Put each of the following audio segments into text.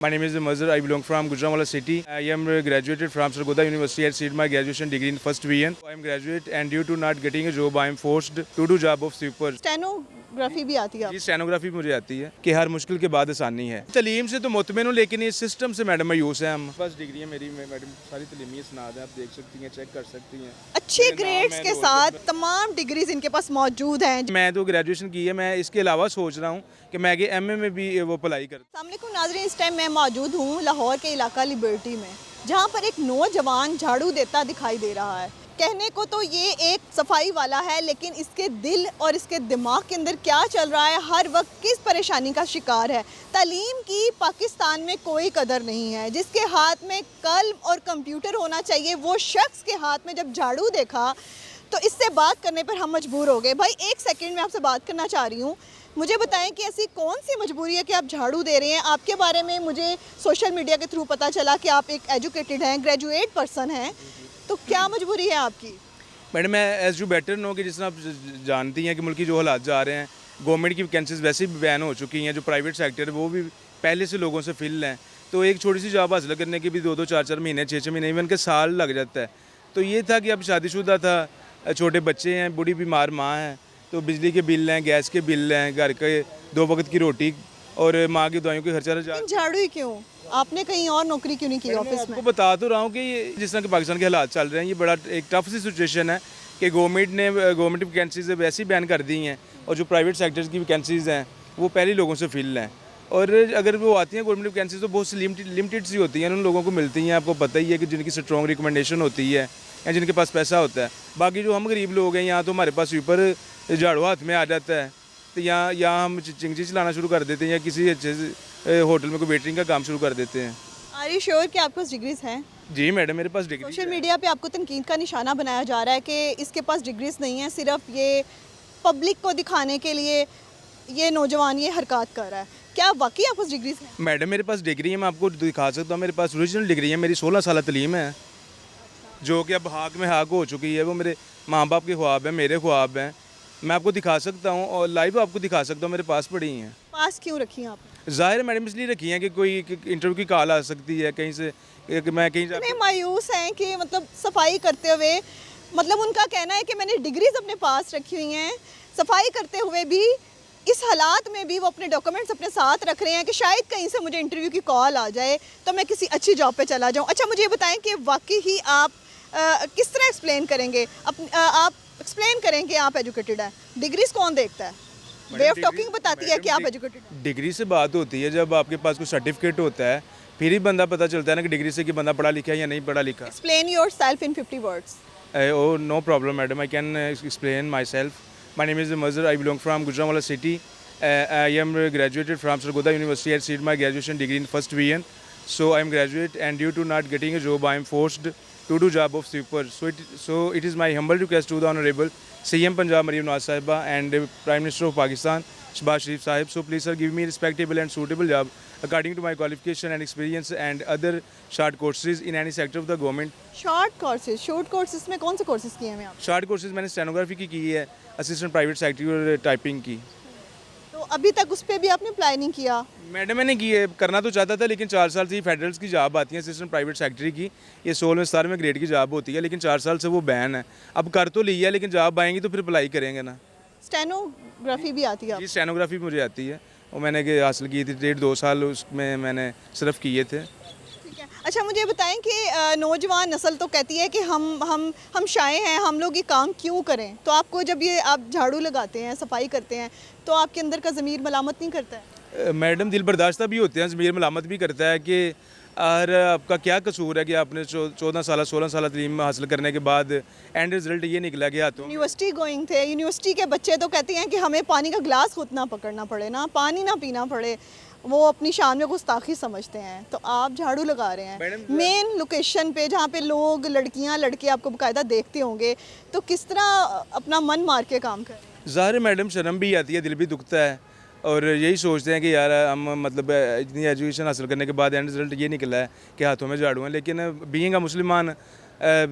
My name is Mazhar. I belong from Gujranwala city. I am graduated from Sargodha University and received my graduation degree in first VN. I am graduate and due to not getting a job, I am forced to do job of sweeper. Stenography भी आती है जी stenography मुझे आती है कि हर मुश्किल के बाद आसानी है। तलीम से तो मुतमिन हूँ लेकिन इस सिस्टम से मैडम मायूस है हम। फर्स्ट डिग्री है मेरी, मैडम सारी तलीमी स्नाद है, आप देख सकती हैं, चेक कर सकती हैं। अच्छे ग्रेड्स के साथ तमाम डिग्रीज इनके पास मौजूद हैं। मैं तो ग्रेजुएशन की है, मैं इसके अलावा सोच रहा हूँ कि मैं आगे एमए में भी वो अप्लाई कर। अस्सलाम वालेकुम नाज़रीन, इस टाइम मैं मौजूद हूँ लाहौर के इलाका लिबर्टी में, जहाँ पर एक नौजवान झाड़ू देता दिखाई दे रहा है। कहने को तो ये एक सफाई वाला है, लेकिन इसके दिल और इसके दिमाग के अंदर क्या चल रहा है, हर वक्त किस परेशानी का शिकार है। तालीम की पाकिस्तान में कोई कदर नहीं है। जिसके हाथ में कलम और कंप्यूटर होना चाहिए, वो शख्स के हाथ में जब झाड़ू देखा तो इससे बात करने पर हम मजबूर हो गए। भाई एक सेकंड में आपसे बात करना चाह रही हूँ, मुझे बताएं कि ऐसी कौन सी मजबूरी है कि आप झाड़ू दे रहे हैं। आपके बारे में मुझे सोशल मीडिया के थ्रू पता चला कि आप एक एजुकेटेड हैं, ग्रेजुएट पर्सन हैं, तो क्या मजबूरी है आपकी? मैडम मैं एज यू बेटर नो कि जिस तरह आप जानती हैं कि मुल्क की जो हालात जा रहे हैं, गवर्नमेंट की वैकेंसीज वैसे भी बैन हो चुकी हैं, जो प्राइवेट सेक्टर है वो भी पहले से लोगों से फिल हैं, तो एक छोटी सी जॉब हासिल करने के भी 2-2, 4-4 महीने, 6-6 महीने, इवन के साल लग जाता है। तो ये था कि अब शादीशुदा था, छोटे बच्चे हैं, बूढ़ी बीमार माँ है, तो बिजली के बिल हैं, गैस के बिल हैं, घर के 2 वक्त की रोटी और माँ की दवाइयों के खर्चा। झाड़ू ही क्यों? आपने कहीं और नौकरी क्यों नहीं की ऑफिस में? आपको बता तो रहा हूँ कि ये जिस तरह के पाकिस्तान के हालात चल रहे हैं, ये बड़ा एक टफ सी सिचुएशन है कि गवर्नमेंट वैकेंसीज वैसे ही बैन कर दी हैं और जो प्राइवेट सेक्टर्स की वैकेंसीज हैं वो पहले लोगों से फिल हैं, और अगर वो आती हैं गवर्नमेंट वैकेंसीज तो बहुत सी लिमिटेड सी होती हैं, उन लोगों को मिलती हैं। आपको पता ही है कि जिनकी स्ट्रॉन्ग रिकमेंडेशन होती है या जिनके पास पैसा होता है। बाकी जो हम गरीब लोग हैं, यहाँ तो हमारे पास ऊपर झाड़ू हाथ में आ जाता है, तो यहाँ हम चिंगची चलाना शुरू कर देते हैं या किसी अच्छे से होटल में कोई वेटरिंग का काम शुरू कर देते हैं। आर यू श्योर कि आपके पास डिग्रीज हैं? जी मैडम, मेरे पास डिग्री। सोशल मीडिया पे आपको तनकीद का निशाना बनाया जा रहा है कि इसके पास डिग्रीज नहीं है, सिर्फ ये पब्लिक को दिखाने के लिए ये नौजवान ये हरकत कर रहा है। क्या वाकई आपके पास डिग्रीज हैं? मैडम मेरे पास डिग्री है, मैं आपको दिखा सकता हूँ। मेरे पास ओरिजिनल डिग्री है, मेरी 16 साल तलीम है, जो कि अब हाक में हाक हो चुकी है। वो मेरे माँ बाप के ख्वाब हैं, मेरे ख्वाब हैं, मैं आपको दिखा सकता हूँ और लाइव आपको दिखा सकता हूँ। मेरे पास पड़ी हैं। पास क्यों रखी हैं आप? ज़ाहिर मैडम इसलिए रखी हैं कि कोई इंटरव्यू की कॉल आ सकती है कहीं से, कि मैं कहीं इतने मायूस हैं कि मतलब सफाई करते हुए, मतलब उनका कहना है कि मैंने डिग्रीज अपने पास रखी हुई हैं, सफाई करते हुए भी इस हालात में भी वो अपने डॉक्यूमेंट्स अपने साथ रख रहे हैं कि शायद कहीं से मुझे इंटरव्यू की कॉल आ जाए तो मैं किसी अच्छी जॉब पे चला जाऊँ। अच्छा मुझे ये बताएं कि वाकई ही आप किस तरह एक्सप्लेन करेंगे, आप एक्सप्लेन करें कि आप एजुकेटेड हैं। डिग्रीज कौन देखता है? वे ऑफ टॉकिंग बताती है कि आप एजुकेटेड हैं। डिग्री से बात होती है, जब आपके पास कोई सर्टिफिकेट होता है फिर ही बंदा पता चलता है ना कि डिग्री से कि बंदा पढ़ा लिखा है या नहीं पढ़ा लिखा। Explain yourself in 50 words. Oh, no problem, madam. I can explain myself. My name is Mazhar. I belong from Gujranwala city. I am graduated from Sargodha University and received my graduation degree in first VN. So I am graduate and due to not getting a job, I am forced to do job of sweeper. So it is my humble request to the Honorable CM Punjab Maryam Nawaz Sahiba and Prime Minister of Pakistan Shehbaz Sharif Sahib. So please sir, give me respectable and suitable job according to my qualification and experience and other short courses in any sector of the government. Short courses में कौन से courses किए हैं आप? Short courses मैंने stenography की है, assistant private secretary और टाइपिंग की। तो अभी तक उस पर भी आपने अप्लाई नहीं किया? मैडम मैंने की है, करना तो चाहता था लेकिन 4 साल से ही फेडरल्स की जॉब आती है असिस्टेंट प्राइवेट सेक्रेटरी की, ये 16वें ग्रेड की जॉब होती है, लेकिन 4 साल से वो बैन है। अब कर तो लिया है लेकिन जॉब आएंगी तो फिर अप्लाई करेंगे ना। स्टेनोग्राफी भी आती है? जी स्टेनोग्राफी मुझे आती है, वो मैंने हासिल की थी 1.5-2 साल उसमें मैंने सिर्फ किए थे। ठीक है। अच्छा मुझे बताएं कि नौजवान नस्ल तो कहती है कि हम शाये हैं, हम लोग ये काम क्यों करें, तो आपको जब ये आप झाड़ू लगाते हैं, सफाई करते हैं, तो आपके अंदर का ज़मीर मलामत नहीं करता है? मैडम दिल बर्दाश्ता भी होते हैं, ज़मीर मलामत भी करता है कि और आपका क्या कसूर है कि आपने 14 साल 16 साल तलीम हासिल करने के बाद एंड रिजल्ट ये निकला कि हाथों। यूनिवर्सिटी गोइंग थे, यूनिवर्सिटी के बच्चे तो कहते हैं कि हमें पानी का गिलास खुद ना पकड़ना पड़े, ना पानी ना पीना पड़े, वो अपनी शान में गुस्ताखी समझते हैं। तो आप झाड़ू लगा रहे हैं मेन लोकेशन पे जहाँ पे लोग, लड़कियाँ लड़के आपको बाकायदा देखते होंगे, तो किस तरह अपना मन मार के काम करें? ज़ाहिर मैडम शर्म भी आती है, दिल भी दुखता है और यही सोचते हैं कि यार हम मतलब इतनी एजुकेशन हासिल करने के बाद एंड रिजल्ट ये निकला है कि हाथों में झाड़ू हैं। लेकिन बीइंग अ मुसलमान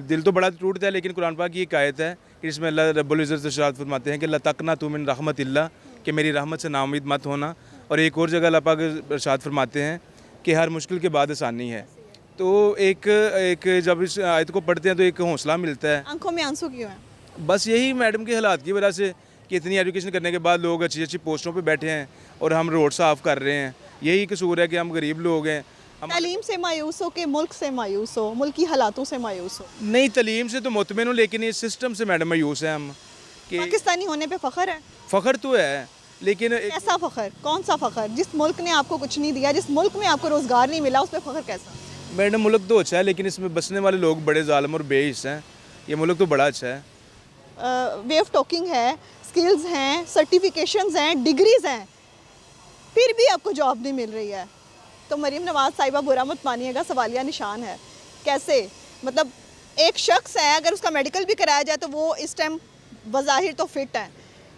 दिल तो बड़ा टूटता है, लेकिन कुरान पाक की एक आयत है कि इसमें अल्लाह रब्बुल इज़्ज़त इरशाद फरमाते हैं कि ला तक़नतू मिन रहमतिल्लाह, कि मेरी रहमत से नाउम्मीद मत होना। और एक और जगह अल्लाह पाक इरशाद फरमाते हैं कि हर मुश्किल के बाद आसानी है। तो एक एक जब इस आयत को पढ़ते हैं तो एक हौसला मिलता है। आंखों में आंसू क्यों हैं? बस यही मैडम के हालात की वजह से कि इतनी एजुकेशन करने के बाद लोग अच्छी अच्छी पोस्टों पे बैठे हैं और हम रोड साफ़ कर रहे हैं। यही कसूर है कि हम गरीब लोग हैं। हम तालीम से मायूस हो के मुल्क से मायूस हो, मुल्क की हालातों से मायूस हो? नहीं, तलीम से तो मुतमिन हूँ, लेकिन इस सिस्टम से मैडम मायूस हैं हम कि पाकिस्तानी होने पे फ़ख्र है? फ़ख्र तो है, लेकिन कैसा फ़ख्र? कौन सा फ़ख्र? जिस मुल्क ने आपको कुछ नहीं दिया, जिस मुल्क में आपको रोज़गार नहीं मिला, उस पर फ़ख्र कैसा? मैडम मुल्क तो अच्छा है, लेकिन इसमें बसने वाले लोग बड़े ज़ालिम और बेइज्जत हैं। ये मुल्क तो बड़ा अच्छा है। वे ऑफ टॉकिंग है, स्किल्स हैं, सर्टिफिकेशंस हैं, डिग्रीज हैं, फिर भी आपको जॉब नहीं मिल रही है। तो मरीम नवाज़ साहिबा, बुरा मत मानिएगा, सवालिया निशान है। कैसे? मतलब एक शख्स है, अगर उसका मेडिकल भी कराया जाए तो वो इस टाइम बज़ाहिर तो फिट है,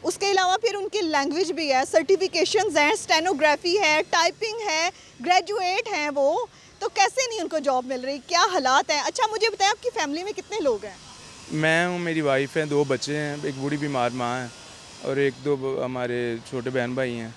उसके अलावा फिर उनकी लैंग्वेज भी है, सर्टिफिकेशंस हैं, स्टेनोग्राफी है, टाइपिंग है, ग्रेजुएट हैं वो, तो कैसे नहीं उनको जॉब मिल रही? क्या हालात हैं? अच्छा मुझे बताएं, आपकी फैमिली में कितने लोग हैं? मैं हूँ, मेरी वाइफ है, 2 बच्चे हैं, एक बूढ़ी बीमार माँ है और 1-2 हमारे छोटे बहन भाई हैं।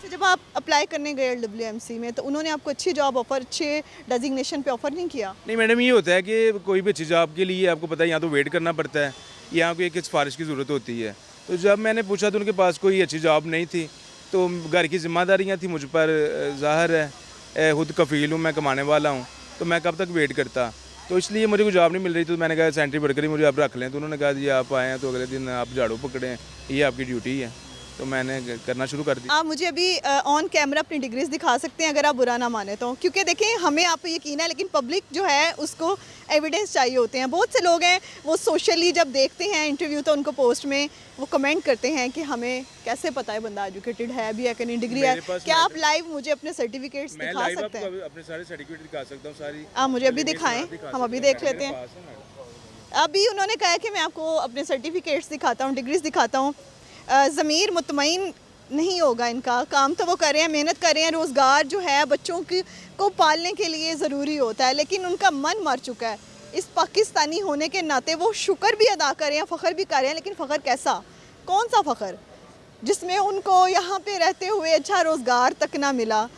तो जब आप अप्लाई करने गए WMC में तो उन्होंने आपको अच्छी जॉब ऑफ़र, अच्छे डेजिग्नेशन पे ऑफ़र नहीं किया? नहीं मैडम, ये होता है कि कोई भी अच्छी जॉब के लिए आपको पता है यहाँ तो वेट करना पड़ता है, यहाँ को एक सिफारिश की ज़रूरत होती है। तो जब मैंने पूछा तो उनके पास कोई अच्छी जॉब नहीं थी, तो घर की जिम्मेदारियाँ थी मुझ पर, ज़ाहिर है खुद कफ़ील हूँ, मैं कमाने वाला हूँ, तो मैं कब तक वेट करता। तो इसलिए मुझे कोई जॉब नहीं मिल रही, तो मैंने कहा सेंट्री वर्कर ही मुझे आप रख लें। तो उन्होंने कहा जी आप आए हैं तो अगले दिन आप झाड़ू पकड़ें, ये आपकी ड्यूटी है। तो मैंने करना शुरू कर दिया। आप मुझे अभी ऑन कैमरा अपनी डिग्रीज दिखा सकते हैं अगर आप बुरा ना माने तो, क्योंकि देखें हमें आप पे यकीन है, लेकिन पब्लिक जो है उसको एविडेंस चाहिए होते हैं। बहुत से लोग हैं वो सोशली जब देखते हैं इंटरव्यू तो उनको पोस्ट में वो कमेंट करते हैं कि हमें कैसे पता है बंदा एजुकेटेड है भी या कि नहीं, डिग्री है। क्या आप लाइव मुझे अपने सर्टिफिकेट्स मैं दिखा लाइव सकते हैं? आपको अपने सारे सर्टिफिकेट दिखा सकता हूँ, सारी आप मुझे अभी दिखाएं, हम अभी देख लेते हैं। अभी उन्होंने कहा कि मैं आपको अपने सर्टिफिकेट्स दिखाता हूँ, डिग्रीज दिखाता हूँ। ज़मीर मुतमईन नहीं होगा इनका, काम तो वो कर रहे हैं, मेहनत कर रहे हैं, रोज़गार जो है बच्चों की को पालने के लिए ज़रूरी होता है, लेकिन उनका मन मर चुका है। इस पाकिस्तानी होने के नाते वो शुक्र भी अदा कर रहे हैं, फ़ख्र भी कर रहे हैं, लेकिन फ़ख्र कैसा? कौन सा फ़ख्र जिसमें उनको यहाँ पे रहते हुए अच्छा रोज़गार तक ना मिला,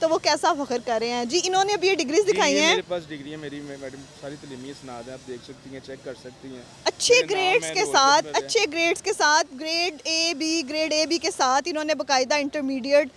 तो वो कैसा फ़ख्र कर रहे हैं? जी इन्होंने अभी ये डिग्रीज दिखाई हैं। मेरे पास डिग्री है, मेरी मैडम सारी तलीमी सनाद है, आप देख सकती हैं, चेक कर सकती हैं। अच्छे ग्रेड्स के साथ, अच्छे ग्रेड्स के साथ, ग्रेड ए बी के साथ इन्होंने बाकायदा इंटरमीडिएट,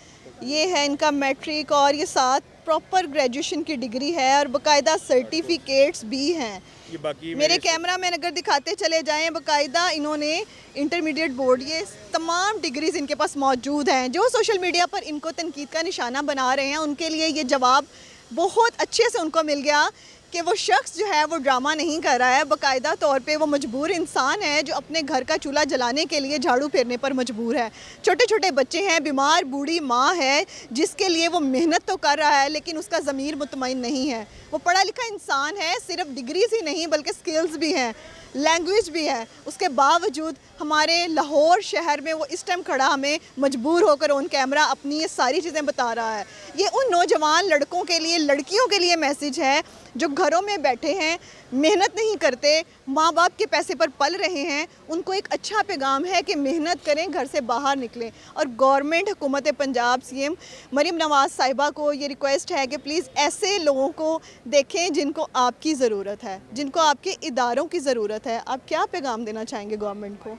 ये है इनका मैट्रिक, और ये साथ प्रॉपर ग्रेजुएशन की डिग्री है और बाकायदा सर्टिफिकेट्स भी हैं। ये बाकी मेरे कैमरा मैन अगर दिखाते चले जाएं, बाकायदा इन्होंने इंटरमीडिएट बोर्ड, ये तमाम डिग्रीज इनके पास मौजूद हैं। जो सोशल मीडिया पर इनको तनकीद का निशाना बना रहे हैं उनके लिए ये जवाब बहुत अच्छे से उनको मिल गया कि वो शख्स जो है वो ड्रामा नहीं कर रहा है, बाकायदा तौर पे वो मजबूर इंसान है जो अपने घर का चूल्हा जलाने के लिए झाड़ू फेरने पर मजबूर है। छोटे छोटे बच्चे हैं, बीमार बूढ़ी माँ है जिसके लिए वो मेहनत तो कर रहा है, लेकिन उसका ज़मीर मुतमईन नहीं है। वो पढ़ा लिखा इंसान है, सिर्फ डिग्रीज ही नहीं बल्कि स्किल्स भी हैं, लैंग्वेज भी है। उसके बावजूद हमारे लाहौर शहर में वो इस टाइम खड़ा हमें मजबूर होकर ऑन कैमरा अपनी ये सारी चीज़ें बता रहा है। ये उन नौजवान लड़कों के लिए, लड़कियों के लिए मैसेज है जो घरों में बैठे हैं, मेहनत नहीं करते, माँ बाप के पैसे पर पल रहे हैं। उनको एक अच्छा पैगाम है कि मेहनत करें, घर से बाहर निकलें। और गवर्नमेंट हुकूमत पंजाब CM मरीम नवाज़ साहिबा को ये रिक्वेस्ट है कि प्लीज़ ऐसे लोगों को देखें जिनको आपकी ज़रूरत है, जिनको आपके इदारों की ज़रूरत है। आप क्या पैगाम देना चाहेंगे गवर्नमेंट को?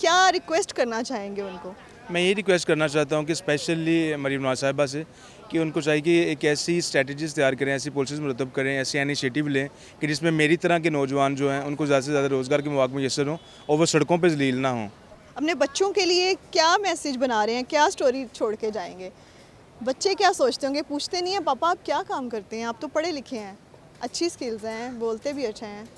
क्या रिक्वेस्ट करना चाहेंगे उनको? मैं ये रिक्वेस्ट करना चाहता हूँ कि स्पेशली मरीम नवाज़ साहिबा से कि उनको चाहिए कि एक ऐसी स्ट्रेटजीज़ तैयार करें, ऐसी पॉलिसीज़ मुरतब करें, ऐसे इनिशिएटिव लें कि जिसमें मेरी तरह के नौजवान जो हैं उनको ज़्यादा से ज़्यादा रोज़गार के मौके मैसर हों और वो सड़कों पर ज़लील ना हों। अपने बच्चों के लिए क्या मैसेज बना रहे हैं, क्या स्टोरी छोड़ के जाएंगे? बच्चे क्या सोचते होंगे? पूछते नहीं हैं पापा आप क्या काम करते हैं, आप तो पढ़े लिखे हैं, अच्छी स्किल्स हैं, बोलते भी अच्छे हैं,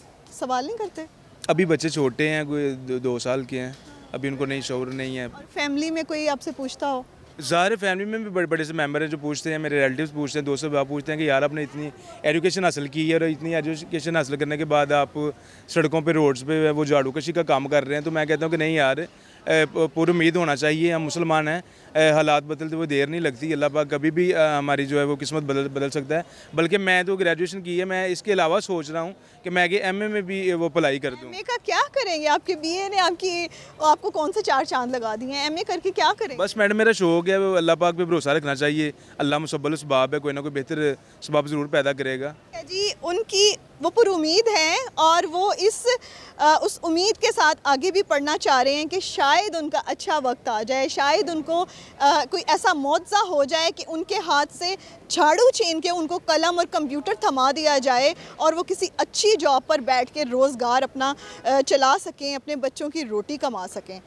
सवाल नहीं करते? अभी बच्चे छोटे हैं, कोई 2 साल के हैं, अभी उनको नहीं शऊर नहीं है। फैमिली में कोई आपसे पूछता हो? ज़ाहिर फैमिली में भी बड़े बड़े से मेंबर हैं जो पूछते हैं, मेरे रिलेटिव्स पूछते हैं, दोस्त आप पूछते हैं कि यार आपने इतनी एजुकेशन हासिल की है और इतनी एजुकेशन हासिल करने के बाद आप सड़कों पे रोड्स पे वो झाड़ू कशी का काम कर रहे हैं। तो मैं कहता हूँ कि नहीं यार, पूरी उम्मीद होना चाहिए। हम मुसलमान हैं, हालात बदलते हुए देर नहीं लगती। अल्लाह पाक कभी भी हमारी जो है वो किस्मत बदल सकता है। बल्कि मैं तो ग्रेजुएशन की है, मैं इसके अलावा सोच रहा हूँ कि मैं आगे एमए में भी वो अप्लाई कर दूँ। एमए का क्या करेंगे? आपके बीए ने आपको कौन से 4 चांद लगा दिए हैं? एमए करके क्या करेंगे? बस मैडम मेरा शौक है, वो अल्लाह पाक पे भरोसा रखना चाहिए। अल्लाह मुसब्बिल असबाब है, कोई ना कोई बेहतर सबब ज़रूर पैदा करेगा। जी, उनकी वो पुरुमीद हैं और वो उस उम्मीद के साथ आगे भी पढ़ना चाह रहे हैं कि शायद उनका अच्छा वक्त आ जाए, शायद उनको कोई ऐसा मुआवजा हो जाए कि उनके हाथ से झाड़ू छीन के उनको कलम और कंप्यूटर थमा दिया जाए और वो किसी अच्छी जॉब पर बैठ के रोज़गार अपना चला सकें, अपने बच्चों की रोटी कमा सकें।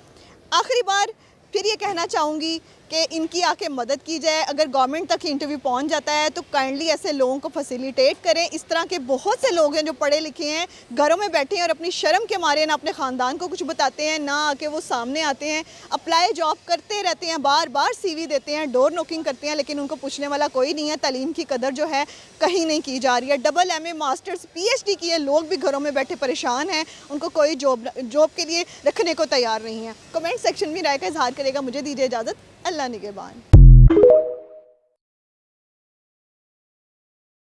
आखिरी बार फिर ये कहना चाहूँगी कि इनकी आके मदद की जाए। अगर गवर्नमेंट तक इंटरव्यू पहुंच जाता है तो काइंडली ऐसे लोगों को फैसिलिटेट करें। इस तरह के बहुत से लोग हैं जो पढ़े लिखे हैं, घरों में बैठे हैं और अपनी शर्म के मारे ना अपने ख़ानदान को कुछ बताते हैं, ना आके वो सामने आते हैं, अप्लाई जॉब करते रहते हैं, बार बार CV देते हैं, डोर नॉकिंग करते हैं, लेकिन उनको पूछने वाला कोई नहीं है। तालीम की कदर जो है कहीं नहीं की जा रही है। डबल MA मास्टर्स PhD किए लोग भी घरों में बैठे परेशान हैं, उनको कोई जॉब के लिए रखने को तैयार नहीं है। कमेंट सेक्शन में राय का इजहार करेगा। मुझे दीजिए इजाज़त। अल्लाह निगहबान।